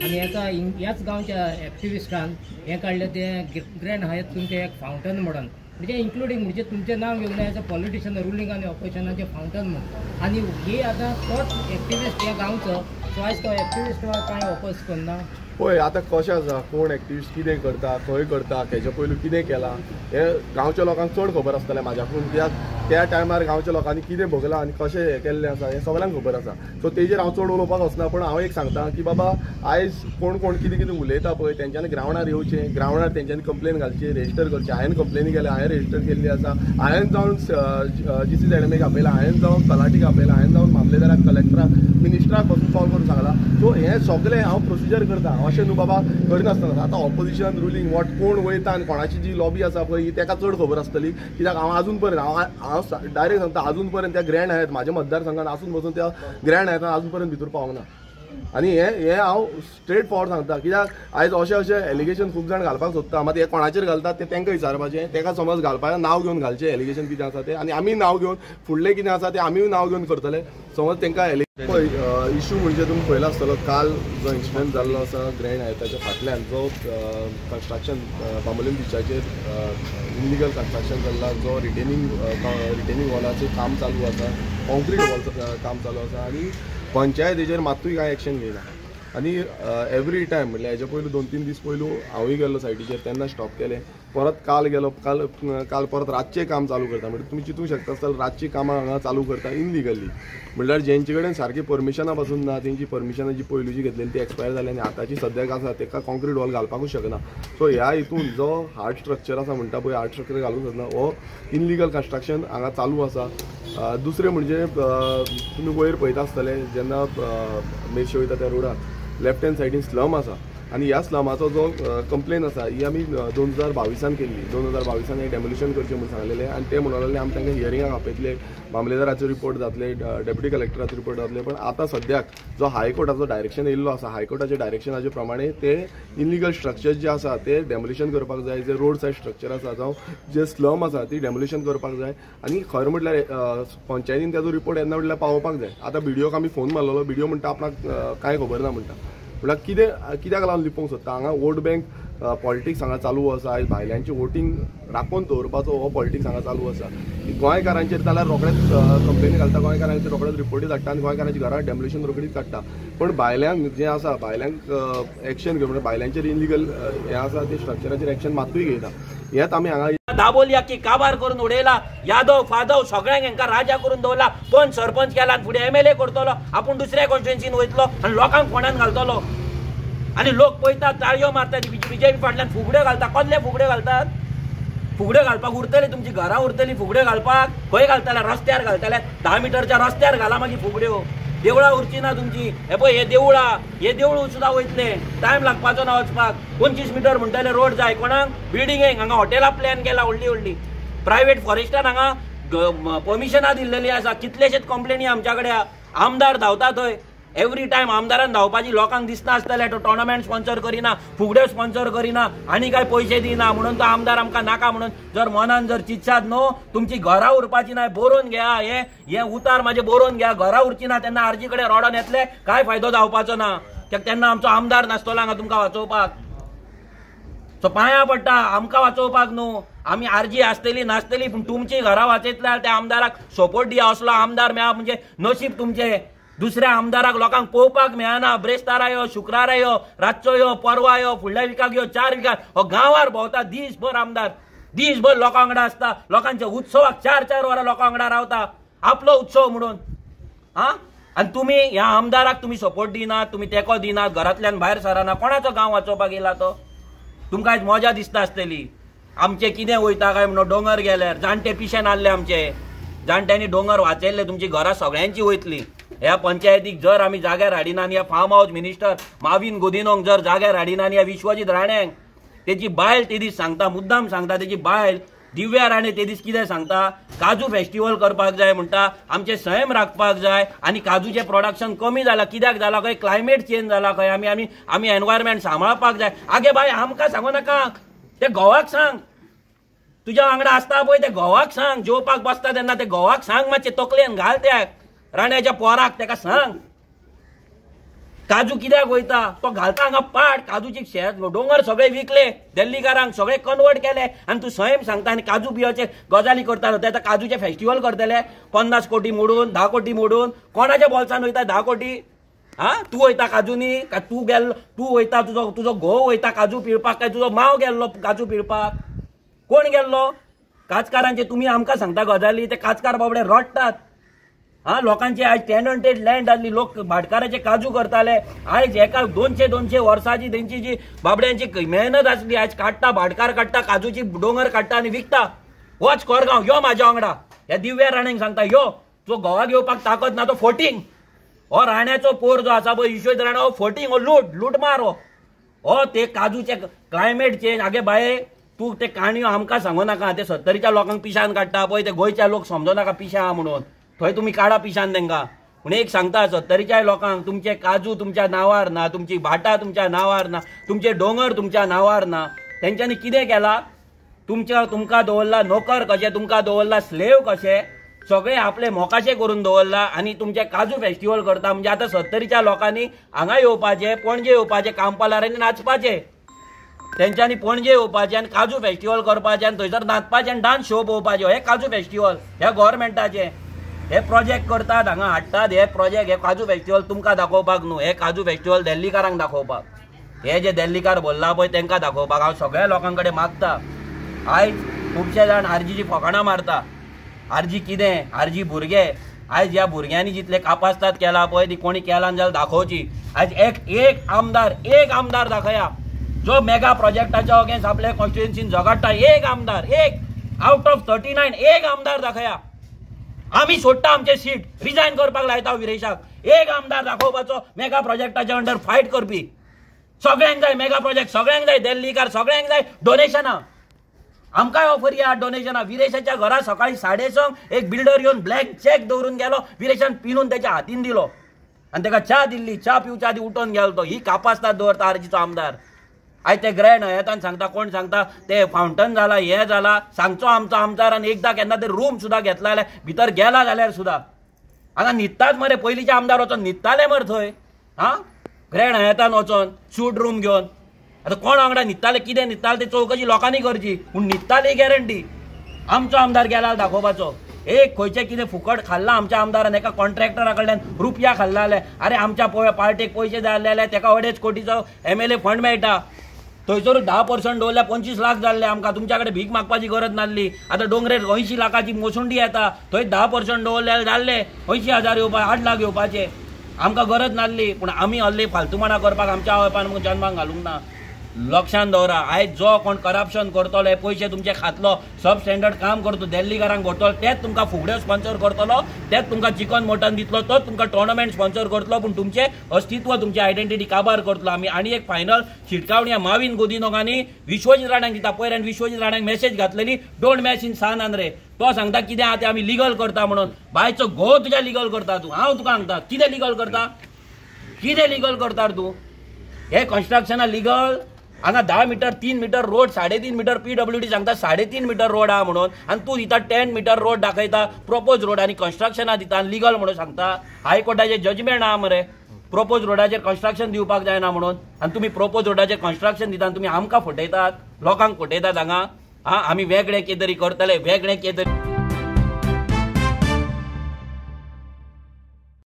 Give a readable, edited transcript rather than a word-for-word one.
आणि ह्याच गांवच्या ॲक्टिव्हिस्टान हे काढलं ते ग्रँड हायतून ते एक फाउंटन म्हणून म्हणजे इन्क्लुडिंग म्हणजे तुमचें नाव घेऊन एज अ पॉलिटिशियन रुलिंग आणि ऑपोजिशनाचे फाउंटन म्हणून आणि ही आता तोच ॲक्टिव्हिस्ट ह्या गांवचो सो आयज तो ॲक्टिव्हिस्ट कांय ऑपोज करना पळय आतां कशें आसा कोण एक्टिविस्ट कितें करता खंय करता हेच्या पयलू कितें केलां हे गांवच्या लोकांक चड खबर आसतलें म्हाज्याकून कित्याक त्या टायमार गांवच्या लोकांनी कितें भोगलां आनी कशें हें केल्लें आसा हें सगळ्यांक खबर आसा सो तेजेर हांव चड उलोवपाक वचना पूण हांव एक सांगता की बाबा आयज कोण कोण कितें कितें उलयता पळय तेंच्यांनी ग्रावंडार येवचें ग्रावंडार तेंच्यांनी कंप्लेन घालची रेजिस्टर करचें हांवें कंप्लेनी केल्या हांवें रेजिस्टर केल्ली आसा हांवें जावन GCZMAक आपयलां हांवें जावन तलाटीक आपयलां हांवें जावन मामलेदाराक कलेक्टराक मिनिस्टराक पासून कॉल करून सांगलां सो हें सगळें हांव प्रोसिजर करता अशें न्हू बाबा करिनासतना आतां ऑपोजिशन रुलींग वॉट कोण वयता आनी कोणाची जी लॉबी आसा पळय ताका चड खबर आसतली कित्याक हांव आजून पर्यंत हांव डायरेक्ट सांगता आजून पर्यंत त्या ग्रँड हायत म्हाज्या मतदारसंघान आसून बसून त्या ग्रँड हायतान आजून पर्यंत भितर पावूंक ना आनी हे हांव स्ट्रेट फॉरवर्ड सांगता कित्याक आयज अशें एलिगेशन खूब जाण घालपाक सोदता मात हे कोणाचेर घालतात ते तांकां विचारपाचें ताका समज घालपाचें नांव घेवन घालचें एलिगेशन कितें आसा तें आनी आमी नांव घेवन फुडलें कितें आसा तें आमी नांव घेवन करतले समज तांकां पळय इशू म्हणजे तुमी पळयलो आसतलो काल जो इन्सिडंट जाल्लो आसा ग्रँड हायताच्या फाटल्यान जो कन्स्ट्रक्शन बांबोलीम बिचाचेर इल्लिगल कन्स्ट्रक्शन जाल्ला जो रिटेनिंग वॉलाचें काम चालू आसा कॉन्क्रीट वॉल काम चालू आसा आनी पंचायतीचेर मात्तूय कांय एक्शन घेयना आनी एवरी टायम म्हणजे हेच्या पयलू 2-3 दीस पयलू हांवूय गेल्लो सायटीचेर तेन्ना स्टॉप केलें परत काल गेलो काल परत रातचें काम चालू करता म्हणजे तुमी चिंतूंक शकता आसतना रातचीं कामां हांगा चालू करता इनलिगली म्हणल्यार जेंचे कडेन सारकी परमिशनां पासून ना तेंची परमिशनां जी पयलींची घेतलेली ती एक्सपायर जाली आनी आतांची सद्याक आसा ताका कॉन्क्रीट वॉल घालपाकूच शकना सो ह्या हितून जो हार्ड स्ट्रक्चर आसा म्हणटा पळय हार्ड स्ट्रक्चर घालूंक शकना हो इनलिगल कन्स्ट्रक्शन हांगा चालू आसा दुसरें म्हणजे तुमी वयर पळयता आसतले जेन्ना मेर्शे वयता त्या रोडार लेफ्ट हँड सायडीन स्लम आसा आनी ह्या स्लमाचो जो कंप्लेन आसा ही आमी 2022 केल्ली 2022 हें डेमोलिशन करचें म्हणून सांगलेलें आनी ते म्हणून लागलें आमी तांकां हियरिंगाक आपयतले मामलेदाराचो रिपोर्ट जातले डेप्युटी कलेक्टराचो रिपोर्ट जातले पण आतां सद्याक जो हायकोर्टाचो डायरेक्शन येयल्लो आसा हायकोर्टाच्या डायरेक्शनाचे प्रमाणे ते इनलिगल स्ट्रक्चर्स जे आसा ते डेमोलिशन करपाक जाय जे रोड सायड स्ट्रक्चर आसा जावं जे स्लम आसा ती डेमोलिशन करपाक जाय आनी खरें म्हटल्यार पंचायतीन ताजो रिपोर्ट येन्ना म्हटल्यार पावोवपाक जाय आतां BDOक आमी फोन मारलेलो BDO म्हणटा आपणाक कांय खबर ना म्हणटा म्हटल्यार कित्याक लागून लिपोवंक सोदता हांगा वोट बँक पॉलिटिक्स हांगा चालू आसा आयज भायल्यांची वोटींग राखून दवरपाचो हो पॉलिटिक्स हांगा चालू आसा गोंयकारांचेर जाल्यार रोखडेच कंप्लेनी घालता गोंयकारांचेर रोखडेच रिपोर्टी धाडटा आनी गोंयकारांची घरां डेमोलिशन रोखडीच काडटा पण भायल्यांक जें आसा भायल्यांक एक्शन घेवन भायल्यांचेर इनलिगल हें आसा ते स्ट्रक्चराचेर एक्शन मात्तूय घेयना हेंच आमी हांगा दाबोलिया की काबार करून उडयला यादव फादव सगळ्यांक हांकां राजा करून दवरला कोण सरपंच केला फुडें MLA करतलो आपूण दुसऱ्या कॉन्स्टिट्युएन्सीन वयतलो आनी लोकांक फोंडान घालतलो आनी लोक पळयतात ताळयो मारतात BJP फाटल्यान फुगड्यो घालता कसले फुगड्यो घालतात फुगड्यो घालपाक उरतली तुमची घरां उरतली फुगड्यो घालपाक खंय घालतले रस्त्यार घालतले 10 मिटरच्या रस्त्यार घाला मागीर फुगड्यो देवळां उरची ना तुमची हे पळय हे देवूळ सुद्दां वयतले टायम लागपाचो ना वचपाक 25 मिटर म्हणटले रोड जाय कोणाक बिल्डिंगेक हांगा हॉटेलां प्लॅन केला व्हडली प्रायव्हेट फॉरेस्टान हांगा परमिशनां दिल्लेली आसा कितलेशेच कंप्लेनी आमच्या कडेन आमदार धांवता थंय एवरी टायम आमदारान धांवपाची लोकांक दिसना आसतले तो टोर्नामेंट स्पॉन्सर करिना फुगड्यो स्पॉन्सर करिना आनी काय पयशे दिना म्हणून तो आमदार आमकां नाका म्हणून जर मनान जर चिंतशात न्हू तुमची घरां उरपाची ना बरोवन घ्या हे उतार म्हाजे बरोवन घ्या घरां उरची ना तेन्ना आरजी कडेन रोडान येतले काय फायदो जावपाचो ना कित्याक तेन्ना आमचो आमदार नासतलो हांगा तुमकां वाचोवपाक सो पांयां पडटा आमकां वाचोवपाक न्हू आमी आरजी आसतली नासतली पूण तुमची घरां वाचयतल्यार त्या आमदाराक सपोर्ट दिया असलो आमदार मेळप म्हणजे नशीब तुमचें दुसऱ्या आमदाराक लोकांक पळोवपाक मेळना ब्रेस्तारा यो शुक्रारा यो रातचो यो परवा यो फुडल्या विकाक यो 4 विकाक हो गांवार भोंवता दीसभर आमदार दीसभर लोकां वांगडा आसता लोकांच्या उत्सवाक 4-4 वरां लोकां वांगडा रावता आपलो उत्सव म्हणून आनी तुमी ह्या आमदाराक तुमी सपोर्ट दिनात तुमी तेंको दिनात घरांतल्यान भायर सराना कोणाचो गांव वाचोवपाक येयला तो तुमकां आयज मजा दिसता आसतली आमचे कितें वयता काय म्हणून दोंगर गेल्यार जाणटे पिशेन आसले आमचे जाणट्यांनी दोंगर वाचयल्ले तुमची घरां सगळ्यांची वयतली ह्या पंचायतीक जर आमी जाग्यार हाडिना आनी ह्या फार्म हाऊस मिनिस्टर माविन गुदिनोक जर जाग्यार हाडिना आनी ह्या विश्वजीत राणेंक तेजी बायल ते दीस सांगता मुद्दाम सांगता तेजी बायल दिव्या राणे ते दीस कितें सांगता काजू फेस्टिवल करपाक जाय म्हणटा आमचे सैम राखपाक जाय आनी काजूचे प्रोडक्शन कमी जाला कित्याक जाला खंय क्लायमेट चेंज जाला खंय आमी एनवायरमेंट सांबाळपाक जाय आगे बाय आमकां सांगू नाका ते गोवाक सांग तुज्या वांगडा आसता पळय ते गोवाक सांग जेवपाक बसता तेन्ना ते गोवाक सांग मातशें तकलेन घाल त्याक राण्याच्या पोराक तेका सांग काजू कित्याक वयता तो घालता हांगा पाट काजूची शेत डोंगर सगळे विकले दिल्लीकारांक सगळे कन्वर्ट केले आनी तूं सैम सांगता आनी काजू बियोचे गजाली करतालो ते आतां काजूचे फेस्टिवल करतले 50 कोटी मोडून 10 कोटी मोडून कोणाच्या बोल्सान वयता 10 कोटी तूं वयता काजूनी काय तूं वयता तुजो घोव वयता काजू पिळपाक काय तुजो माव गेल्लो काजू पिळपाक कोण गेल्लो काजकारांचे तुम्ही आमकां सांगता गजाली ते काजकार बाबडे रडटात लोकांची आज टेनंटेड लँड आसली लोक भाटकाराचे काजू करताले आज एका 200 वर्साची त्यांची जी बाबड्यांची मेहनत आसली आज काडटा भाटकार काडटा काजूची डोंगर काडटा आनी विकता वच कोरगांव यो म्हाज्या वांगडा ह्या दिव्या राणेंक सांगता यो जो घोवा घेवपाक ताकद ना तो फोटींग हो राण्याचो पोर जो आसा पळय विश्वजीत राणा हो फोटींग हो लूट मार हो ते काजूचे क्लायमेट चेंज आगे बाये तूं ते काणयो आमकां सांगू नाका ते 70च्या लोकांक पिशान काडटा पळय ते गोंयच्या लोक समजो नाका पिशा म्हणून थंय तुमी काडा पिशान तेंकां पूण एक सांगता 70च्या लोकांक तुमचे काजू तुमच्या नांवार ना तुमची भाटां तुमच्या नांवार ना तुमचे डोंगर तुमच्या नांवार ना तेंच्यांनी कितें केलां तुमकां दवरला नोकर कशे तुमकां दवरला स्लेव कशे सगळे आपले मोकाशे करून दवरला आनी तुमचे काजू फेस्टिवल करता म्हणजे आतां 70च्या लोकांनी हांगा येवपाचे पणजे येवपाचे कांपालारांनी नाचपाचे तेंच्यांनी पणजे येवपाचे आनी काजू फेस्टिवल करपाचे आनी थंयसर नाचपाचे आनी डान्स शो पळोवपाचे हे काजू फेस्टिवल ह्या गव्हर्मेंटाचे हे प्रोजेक्ट करतात हांगा हाडटात हे प्रोजेक्ट हे काजू फेस्टिवल तुमकां दाखोवपाक न्हू हे काजू फेस्टिवल दिल्लीकारांक दाखोवपाक हे जे दिल्लीकार बोल्ला पळय तेंकां दाखोवपाक हांव सगळ्या लोकां कडेन मागता आयज खुबशे जाण आरजीची फकाणां मारता आरजी कितें आरजी भुरगे आयज ह्या भुरग्यांनी जितले कापासतात केला पळय ती कोणी केला जाल्यार दाखोवची आयज एक आमदार दाखया जो मेगा प्रोजेक्टाच्या अगेन्स्ट आपल्या कॉन्स्टिट्युएन्सीन झगडटा एक आमदार आउट ऑफ 39 एक आमदार दाखया आम्ही सोडटा आमचे सीट रिजायन करपाक लायता विरेशाक एक आमदार दाखोवपाचो मेगा प्रोजेक्टाच्या अंडर फायट करपी सगळ्यांक जाय मेगा प्रोजेक्ट सगळ्यांक जाय दिल्लीकार सगळ्यांक जाय डोनेशनां आमकांय ऑफर या डोनेशनां विरेशाच्या घरा सकाळी 6:30 एक बिल्डर येवन ब्लॅक चेक दवरून गेलो विरेशान पिनून त्याच्या हातीन दिलो आनी ताका च्या दिल्ली च्या पिवच्या आदी उठोवन गेलो तो ही कापासतात दवरता आरजीचो आमदार आयज ते ग्रँड हयातान सांगता कोण सांगता ते फावंटन जाला हे जाला सांगचो आमचो आमदार आनी एकदां केन्ना ते रूम सुद्दां घेतला जाल्यार भितर गेला जाल्यार सुद्दां हांगा न्हिदतात मरे पयलींचे आमदार वचोन न्हिदताले मरे थंय ग्रँड हयातान वचोन शूट रूम घेवन आतां कोण वांगडा न्हिदताले कितें न्हिदताले ते चवकशी लोकांनी करची पूण न्हिदताली गॅरंटी आमचो आमदार गेला दाखोवपाचो एक खंयचें कितें फुकट खाल्लां आमच्या आमदारान एका कॉन्ट्रॅक्टरा कडल्यान रुपया खाल्ला जाल्यार अरे आमच्या पार्टेक पयशे जाय जाल्यार तेका 2.5 कोटीचो MLA फंड मेळटा थंयसरूच 10% दवरल्यार 25 लाख जाल्ले आमकां तुमच्या कडेन भीक मागपाची गरज नासली आतां डोंगरेर 80 लाखाची मोसुंडी येता थंय 10% दवरल्यार जाल्ले 80,000 येवपा 8 लाख येवपाचे आमकां गरज नासली पूण आमी हल्ली फालतूपणा करपाक आमच्या आवयपान जन्माक घालूंक ना लक्षांत दवरा आयज जो कोण करप्शन करतलो पयशे तुमचे खातलो सब स्टँडर्ड काम करतो दिल्लीकारांक करतलो तेच तुमकां फुगड्यो स्पॉन्सर करतलो तेच तुमकां चिकन मटन दितलो तोच तुमकां टोर्नामेंट स्पॉन्सर करतलो पूण तुमचे अस्तित्व तुमची आयडेंटिटी काबार करतलो आमी आनी एक फायनल शिटकावणी माविन गोदिनोगांनी विश्वजीत राणांक दिता पयर आनी विश्वजीत राणांक मेसेज घातलेली don't match in San Andre तो सांगता कितें आहा तें आमी लिगल करता म्हणून बायचो घोव तुज्या लिगल करता तूं हांव तुका सांगता कितें लिगल करता तूं हे कन्स्ट्रक्शना लिगल हांगा 10 metre 3 metre road 3.5 metre PWD सांगता 3.5 मीटर रोड आहा म्हणून आनी तूं दिता 10 मीटर रोड दाखयता प्रोपोज रोड आनी कन्स्ट्रक्शनां दिता आनी लिगल म्हणून सांगता हायकोर्टाचें जजमेंट आहा मरे प्रोपोज रोडाचेर कन्स्ट्रक्शन दिवपाक जायना म्हणून आनी तुमी प्रोपोज रोडाचेर कन्स्ट्रक्शन दिता आनी तुमी आमकां फटयतात लोकांक फटयतात हांगा आमी वेगळे कितें तरी करतले वेगळे कितें तरी